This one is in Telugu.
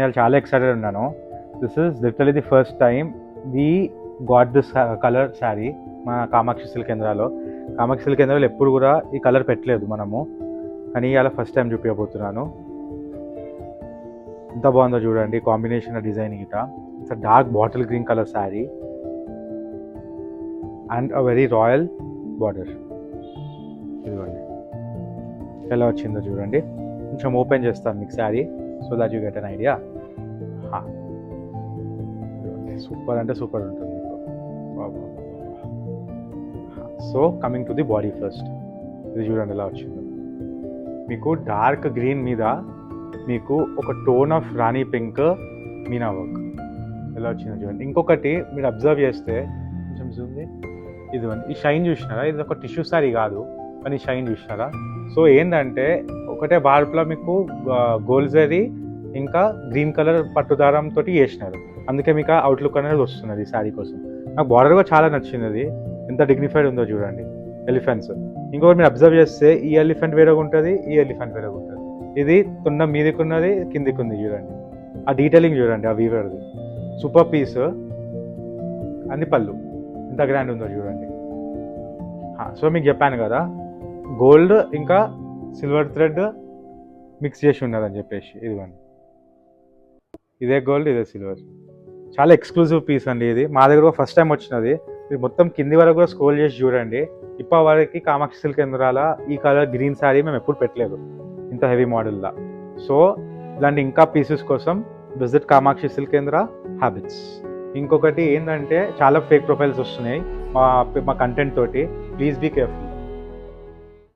నేను చాలా ఎక్సైటెడ్ ఉన్నాను. This is literally the first time we got this colour sari మా కామాక్షి సిల్క్ కేంద్రాలో. కామాక్షి సిల్క్ కేంద్రాలో ఎప్పుడు కూడా ఈ కలర్ పెట్టలేదు మనము, కానీ ఇలా ఫస్ట్ టైం చూపించబోతున్నాను. ఎంత బాగుందో చూడండి కాంబినేషన్ డిజైన్ గిట. It's a dark bottle green colour sari and a very royal border. ఇదిగోండి ఎలా వచ్చిందో చూడండి. కొంచెం ఓపెన్ చేస్తాను మీకు sari so that you get an idea. Super అంటే సూపర్ ఉంటుంది మీకు. So coming to the body first, ఇది చూడండి ఎలా వచ్చిందో. మీకు డార్క్ గ్రీన్ మీద మీకు ఒక tone of Rani pink Meena work ఎలా వచ్చిందో చూడండి. ఇంకొకటి మీరు అబ్జర్వ్ చేస్తే కొంచెం జూమ్ది, ఇదిగోండి ఈ షైన్ చూసినారా, ఇది ఒక టిష్యూ సారీ కాదు కానీ షైన్ చూసినారా. సో ఏంటంటే ఒకటే వార్పులో మీకు గోల్డ్ జరీ ఇంకా గ్రీన్ కలర్ పట్టుదారంతో వేసినారు, అందుకే మీకు ఆ అవుట్లుక్ అనేది వస్తున్నది ఈ శారీ కోసం. నాకు బార్డర్ కూడా చాలా నచ్చింది, అది ఎంత డిగ్నిఫైడ్ ఉందో చూడండి. ఎలిఫెంట్స్ ఇంకొకటి మీరు అబ్జర్వ్ చేస్తే ఈ ఎలిఫెంట్ వేరేగా ఉంటుంది, ఈ ఎలిఫెంట్ వేరేగా ఉంటుంది. ఇది తున్న మీదకి ఉన్నది కిందికి ఉంది చూడండి, ఆ డీటెయిలింగ్ చూడండి ఆ వీవర్ది. సూపర్ పీస్ అంది పళ్ళు ఎంత గ్రాండ్ ఉందో చూడండి. సో మీకు చెప్పాను కదా గోల్డ్ ఇంకా సిల్వర్ థ్రెడ్ మిక్స్ చేసి ఉన్నదని చెప్పేసి. ఇదిగోండి ఇదే గోల్డ్ ఇదే సిల్వర్, చాలా ఎక్స్క్లూజివ్ పీస్ అండి ఇది. మా దగ్గర కూడా ఫస్ట్ టైం వచ్చినది. ఇది మొత్తం కింది వరకు కూడా స్క్రోల్ చేసి చూడండి. ఇప్పటి వరకు కామాక్షి సిల్క్ కేంద్రాల ఈ కలర్ గ్రీన్ శారీ మేము ఎప్పుడు పెట్టలేదు ఇంత హెవీ మోడల్లా. సో ఇలాంటి ఇంకా పీసెస్ కోసం విజిట్ కామాక్షి సిల్క్ కేంద్ర హ్యాబిట్స్. ఇంకొకటి ఏంటంటే చాలా ఫేక్ ప్రొఫైల్స్ వస్తున్నాయి మా కంటెంట్ తోటి, ప్లీజ్ బీ కేర్ఫుల్.